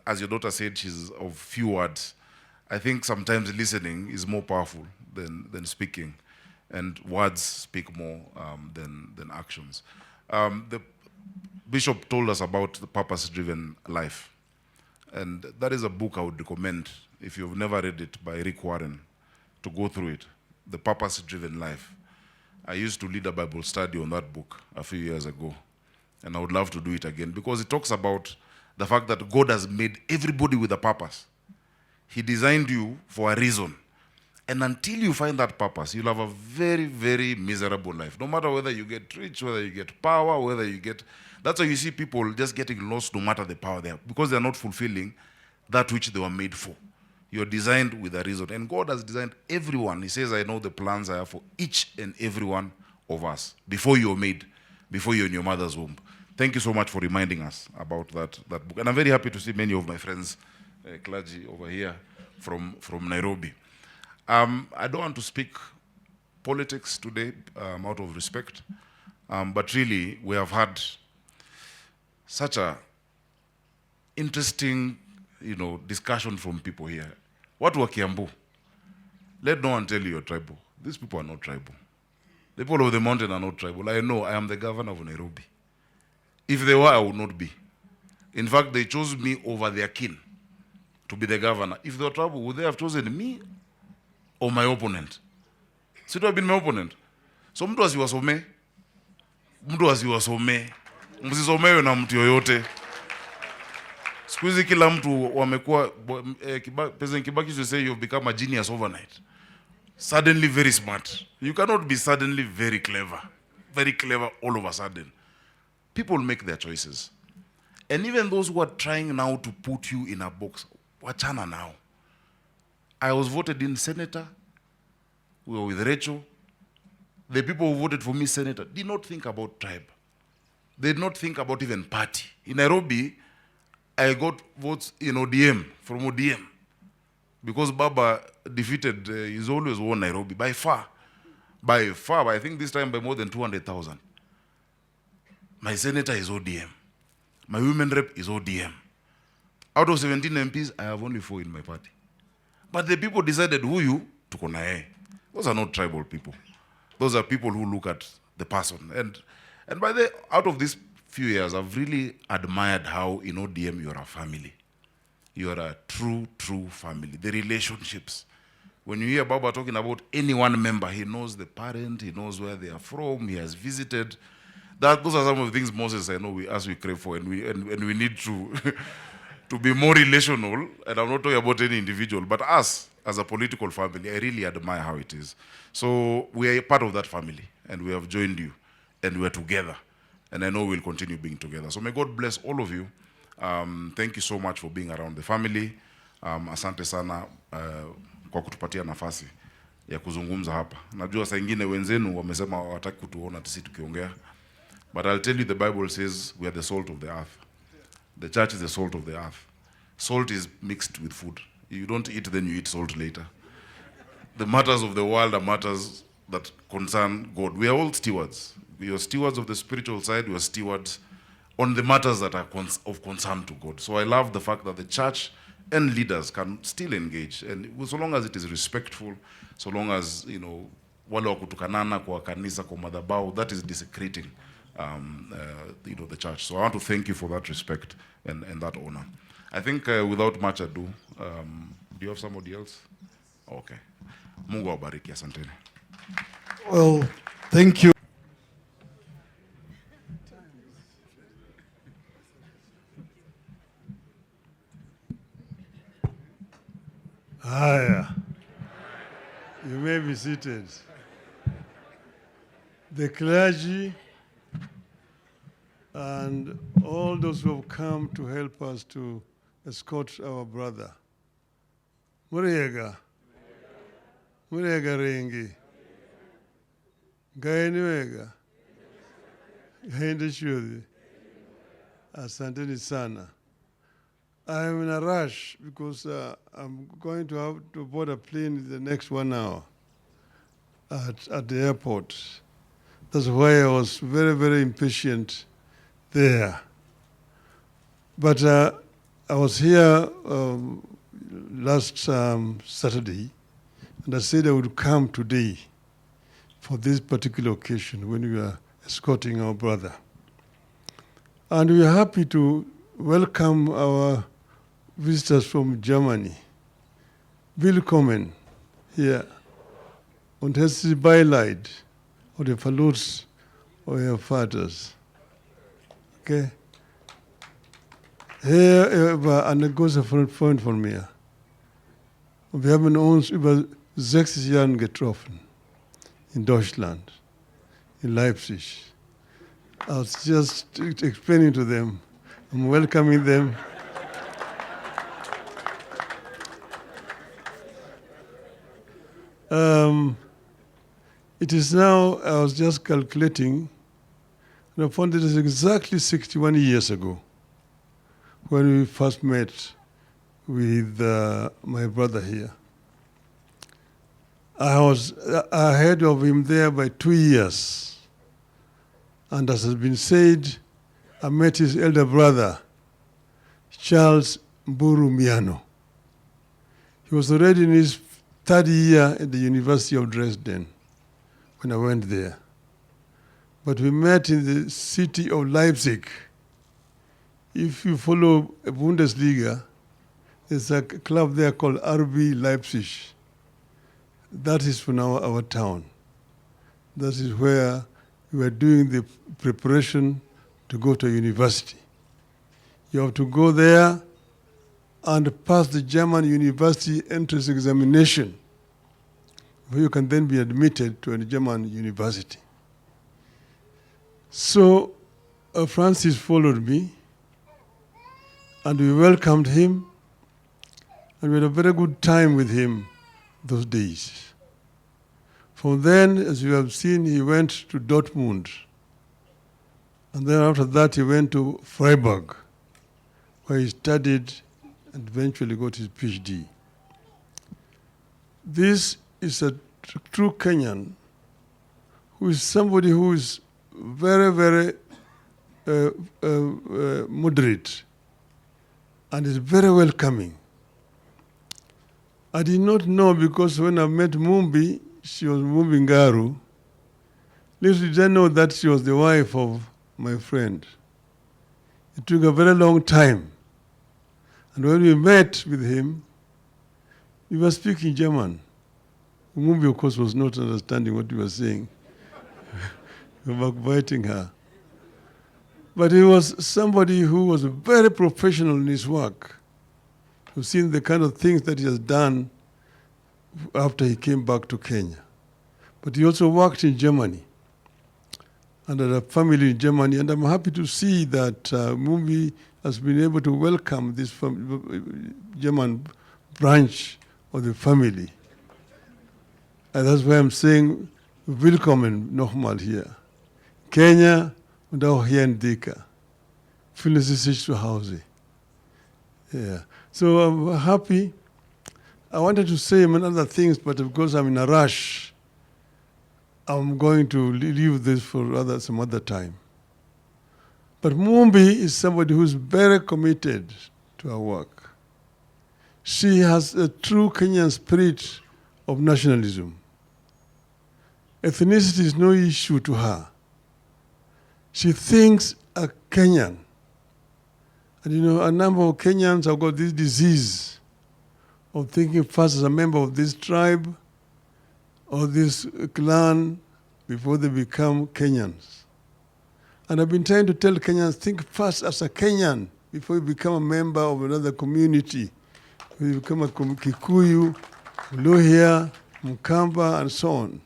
I: as your daughter said, she's of few words. I think sometimes listening is more powerful than speaking. And words speak more than actions. The Bishop told us about the purpose-driven life. And that is a book I would recommend, if you've never read it, by Rick Warren, to go through it, The Purpose-Driven Life. I used to lead a Bible study on that book a few years ago, and I would love to do it again, because it talks about the fact that God has made everybody with a purpose. He designed you for a reason. And until you find that purpose, you'll have a very, very miserable life. No matter whether you get rich, whether you get power, whether you get... That's why you see people just getting lost no matter the power they have, because they're not fulfilling that which they were made for. You're designed with a reason. And God has designed everyone. He says, I know the plans I have for each and every one of us before you're made, before you're in your mother's womb. Thank you so much for reminding us about that book. And I'm very happy to see many of my friends, clergy over here from Nairobi. I don't want to speak politics today out of respect, but really we have had such a interesting discussion from people here. What were Kiambu? Let no one tell you you're tribal. These people are not tribal. The people of the mountain are not tribal. I know, I am the governor of Nairobi. If they were, I would not be. In fact, they chose me over their kin to be the governor. If they were tribal, would they have chosen me or my opponent? So it would have been my opponent. So mtu asiwasome. Mtu asiwasome. Msisomewe na mtu yoyote. Siku hizi kila mtu wamekuwa, President Kibaki used to say you've become a genius overnight. Suddenly very smart. You cannot be suddenly very clever all of a sudden. People make their choices. And even those who are trying now to put you in a box, wachana now. I was voted in senator. We were with Rachel. The people who voted for me senator did not think about tribe. They did not think about even party. In Nairobi, I got votes in ODM, from ODM. Because Baba defeated, he's always won Nairobi, by far. By far, I think this time by more than 200,000. My senator is ODM. My women rep is ODM. Out of 17 MPs, I have only 4 in my party. But the people decided who you to konae. Those are not tribal people. Those are people who look at the person. And by the out of these few years, I've really admired how in ODM you are a family. You are a true family. The relationships. When you hear Baba talking about any one member, he knows the parent, he knows where they are from, he has visited. Those are some of the things, Moses, I know we crave for, and we need to to be more relational. And I'm not talking about any individual, but us as a political family, I really admire how it is. So we are a part of that family, and we have joined you, and we are together. And I know we'll continue being together. So may God bless all of you. Thank you so much for being around the family. Asante sana kwa kutupatia nafasi ya kuzungumza hapa. Najua saa ingine wenzenu wamesema hawataki kutuona sisi tukiongea. But I'll tell you, the Bible says we are the salt of the earth. The church is the salt of the earth. Salt is mixed with food. You don't eat, then you eat salt later. The matters of the world are matters that concern God. We are all stewards. We are stewards of the spiritual side. We are stewards on the matters that are of concern to God. So I love the fact that the church and leaders can still engage, and so long as it is respectful, so long as, you know, wale wa kutukanana kwa kanisa kwa madhabahu, that is desecrating you know, the church. So I want to thank you for that respect and that honor. I think without much ado, do you have somebody else? Okay. Mungu awabariki, asanteni.
H: Well, thank you.
J: Haya. You may be seated. The clergy and all those who have come to help us to escort our brother. Muriega. Muriega rengi. Gainiwega. Gainde shudhi. Asanteni sana. I am in a rush because I'm going to have to board a plane in the next 1 hour at the airport. That's why I was very, very impatient there. But I was here last Saturday, and I said I would come today for this particular occasion when we are escorting our brother. And we are happy to welcome our visitors from Germany. Willkommen hier und herzlich Beileid oder Verlust eurer Vaters. Okay? Er war ein großer Freund von mir. Und wir haben uns über 60 Jahre getroffen in Deutschland, in Leipzig. I was just explaining to them, I'm welcoming them. It is now, I was just calculating, and I found it is exactly 61 years ago when we first met with my brother here. I was ahead of him there by 2 years. And as has been said, I met his elder brother, Charles Mburu Miano. He was already in his 3rd year at the University of Dresden when I went there. But we met in the city of Leipzig. If you follow Bundesliga, there's a club there called RB Leipzig. That is for now our town. That is where we were doing the preparation to go to university. You have to go there and pass the German university entrance examination, where you can then be admitted to a German university. So Francis followed me, and we welcomed him, and we had a very good time with him those days. From then, as you have seen, he went to Dortmund, and then after that he went to Freiburg, where he studied and eventually got his PhD. This is a true Kenyan who is somebody who is very, very moderate and is very welcoming. I did not know, because when I met Mumbi, she was Mumbi Ngaru. Little did I know that she was the wife of my friend. It took a very long time. And when we met with him, we were speaking German. Mumbi, of course, was not understanding what we were saying. We were backbiting her. But he was somebody who was very professional in his work. You've seen the kind of things that he has done after he came back to Kenya. But he also worked in Germany and had a family in Germany. And I'm happy to see that Mumbi has been able to welcome this German branch of the family. And that's why I'm saying, willkommen nochmal hier. Kenya und auch hier in Thika. Fühlen Sie sich zu Hause. Yeah. So I'm happy. I wanted to say many other things, but because I'm in a rush, I'm going to leave this for some other time. But Mumbi is somebody who's very committed to her work. She has a true Kenyan spirit of nationalism. Ethnicity is no issue to her. She thinks a Kenyan. And you know, a number of Kenyans have got this disease of thinking first as a member of this tribe or this clan before they become Kenyans. And I've been trying to tell Kenyans, think first as a Kenyan before you become a member of another community. You become a Kikuyu, Luhya, Mkamba, and so on.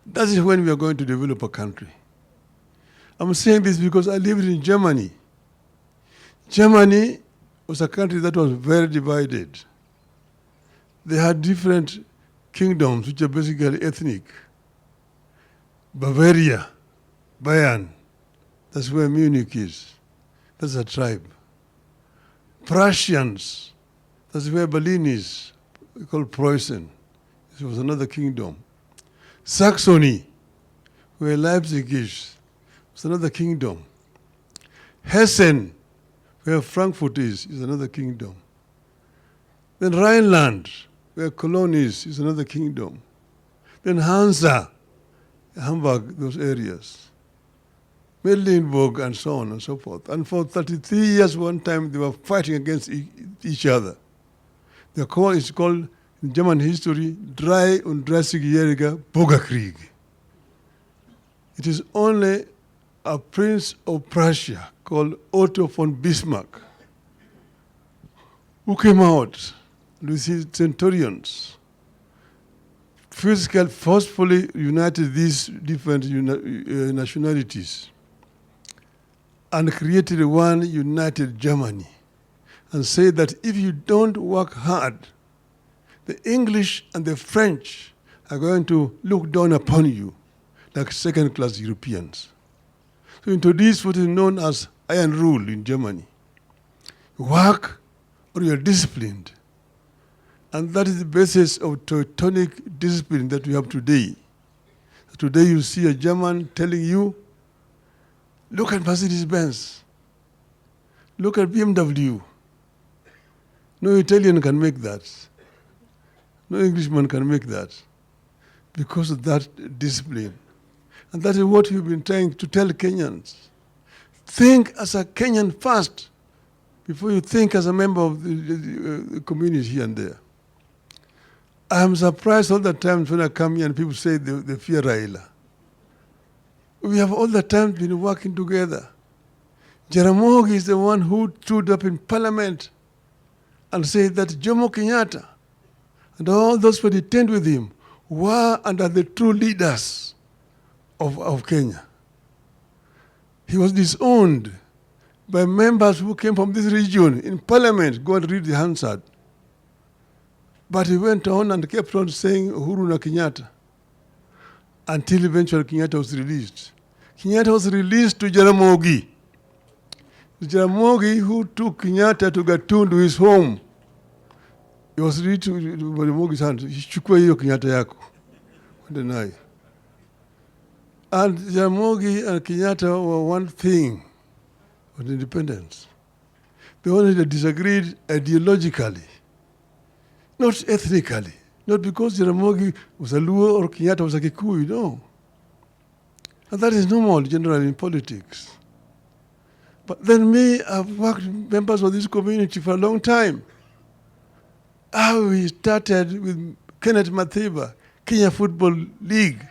J: That is when we are going to develop a country. I'm saying this because I lived in Germany. Germany was a country that was very divided. They had different kingdoms, which are basically ethnic. Bavaria, Bayern, that's where Munich is. That's a tribe. Prussians, that's where Berlin is, called Preußen. It was another kingdom. Saxony, where Leipzig is, was another kingdom. Hessen, where Frankfurt is another kingdom. Then Rhineland, where Cologne is another kingdom. Then Hansa, Hamburg, those areas. Mecklenburg, and so on and so forth. And for 33 years, one time, they were fighting against each other. The call is called, in German history, 33-jähriger Bürgerkrieg. It is only a prince of Prussia called Otto von Bismarck who came out with his centurions, physically, forcefully united these different nationalities and created one united Germany and said that if you don't work hard, the English and the French are going to look down upon you like second-class Europeans. So introduced what is known as Iron Rule in Germany. Work or you're disciplined. And that is the basis of Teutonic discipline that we have today. Today you see a German telling you, look at Mercedes-Benz. Look at BMW. No Italian can make that. No Englishman can make that because of that discipline. And that is what we've been trying to tell Kenyans. Think as a Kenyan first before you think as a member of the community here and there. I'm surprised all the times when I come here and people say they fear Raila. We have all the time been working together. Jaramogi is the one who stood up in parliament and said that Jomo Kenyatta and all those who detained with him were under the true leaders of Kenya. He was disowned by members who came from this region in parliament. Go and read the Hansard. But he went on and kept on saying Uhuru na Kenyatta until eventually Kenyatta was released. Kenyatta was released to Jaramogi. Jaramogi, who took Kenyatta to Gatundu, his home, he was released to Jaramogi's hand. Chukua hiyo Kenyatta yako. Deny. And Jaramogi and Kenyatta were one thing on independence. They only disagreed ideologically, not ethnically. Not because Jaramogi was a Luo or Kenyatta was a Kikuyu, no. And that is normal generally in politics. But then me, I've worked with members of this community for a long time. How we started with Kenneth Matiba, Kenya Football League,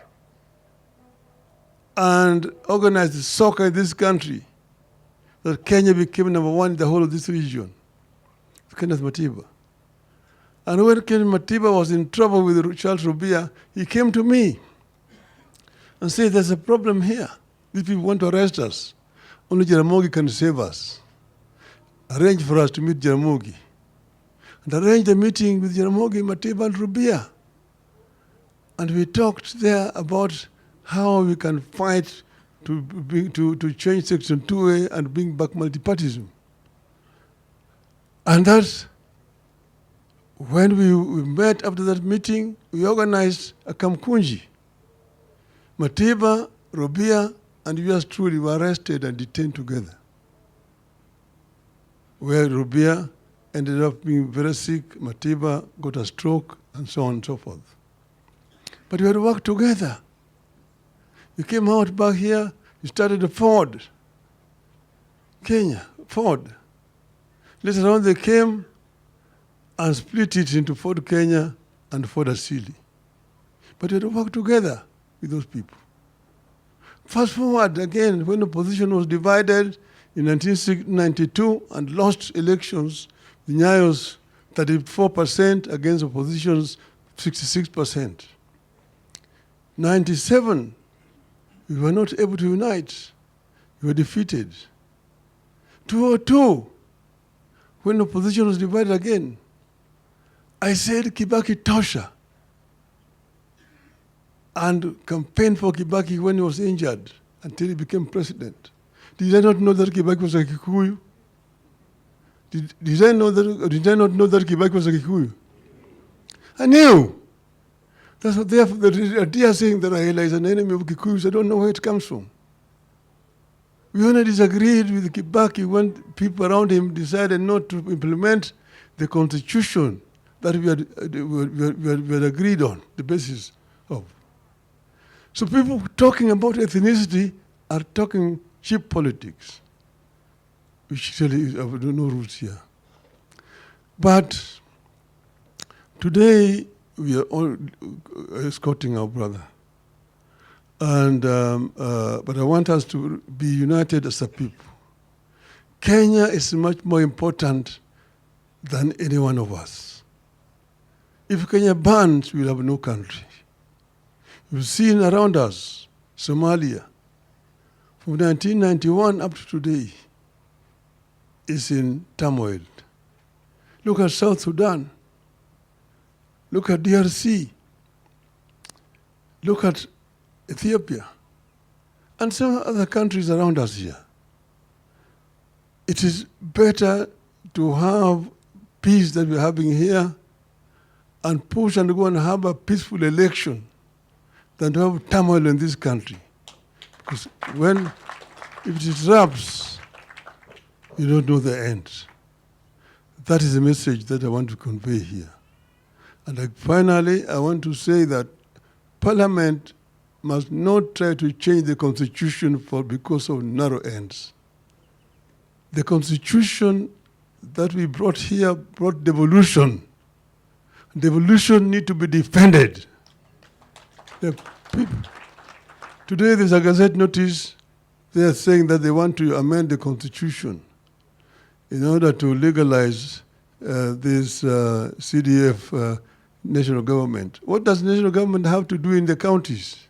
J: and organized soccer in this country, that Kenya became number one in the whole of this region. Kenneth Matiba. And when Kenneth Matiba was in trouble with Charles Rubia, he came to me and said, there's a problem here. These people want to arrest us. Only Jaramogi can save us. Arrange for us to meet Jaramogi. and arranged a meeting with Jaramogi, Matiba, and Rubia. And we talked there about how we can fight to change Section 2A and bring back multipartyism. And that's when we met after that meeting, we organized a Kamkunji. Matiba, Rubia, and yours truly were arrested and detained together, where Rubia ended up being very sick, Matiba got a stroke, and so on and so forth. But we had to work together. You came out back here, you started a Ford, Kenya, Ford. Later on they came and split it into Ford Kenya and Ford Asili. But we had to work together with those people. Fast forward again, when the opposition was divided in 1992 and lost elections, the Nyayo's 34% against opposition's 66%. 97, we were not able to unite. We were defeated. 2002, when the opposition was divided again, I said Kibaki tosha, and campaigned for Kibaki when he was injured until he became president. Did I not know that Kibaki was a Kikuyu? Did I know that, or did I not know that Kibaki was a Kikuyu? I knew. That's what they are saying that Raila is an enemy of Kikuyus. I don't know where it comes from. We only disagreed with Kibaki when people around him decided not to implement the constitution that we had agreed on, the basis of. So people talking about ethnicity are talking cheap politics, which really have no roots here. But today we are all escorting our brother. And, but I want us to be united as a people. Kenya is much more important than any one of us. If Kenya burns, we'll have no country. You've seen around us, Somalia, from 1991 up to today, is in turmoil. Look at South Sudan. Look at DRC. Look at Ethiopia, and some other countries around us here. It is better to have peace that we're having here and push and go and have a peaceful election than to have turmoil in this country. Because if it disrupts, you don't know the end. That is the message that I want to convey here. And finally, I want to say that Parliament must not try to change the constitution because of narrow ends. The constitution that we brought here brought devolution. Devolution need to be defended. Today there's a Gazette notice, they are saying that they want to amend the constitution in order to legalize this CDF national government. What does national government have to do in the counties?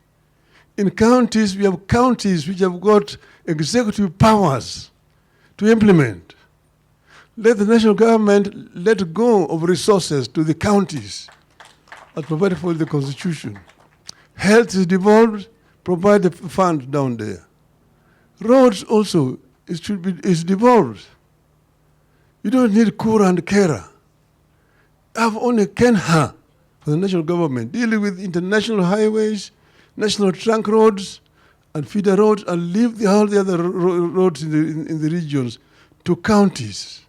J: In counties, we have counties which have got executive powers to implement. Let the national government let go of resources to the counties as provided for in the constitution. Health is devolved, provide the fund down there. Roads also, is devolved. You don't need Kura and Kera. Have only Kenha for the national government, dealing with international highways, national trunk roads, and feeder roads, and leave all the other roads in the regions to counties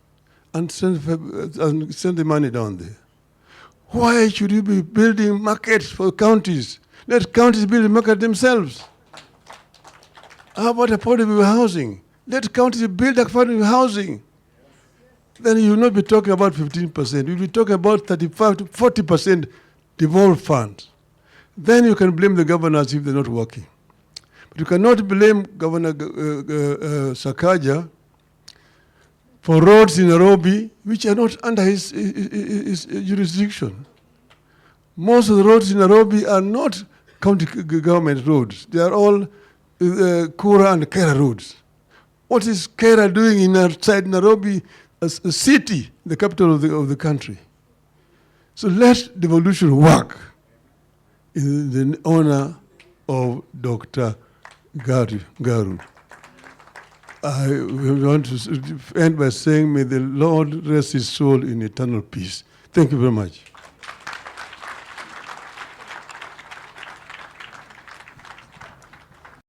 J: and send the money down there. Why should you be building markets for counties? Let counties build a market themselves. How about affordable housing? Let counties build affordable housing. Then you will not be talking about 15%. You'll be talking about 35 to 40% devolved funds. Then you can blame the governors if they're not working. But you cannot blame Governor Sakaja for roads in Nairobi which are not under his jurisdiction. Most of the roads in Nairobi are not county government roads. They are all Kura and Kera roads. What is Kera doing outside Nairobi, a city, the capital of the country? So let devolution work in the honor of Dr. Ngaru. I want to end by saying, may the Lord rest his soul in eternal peace. Thank you very much.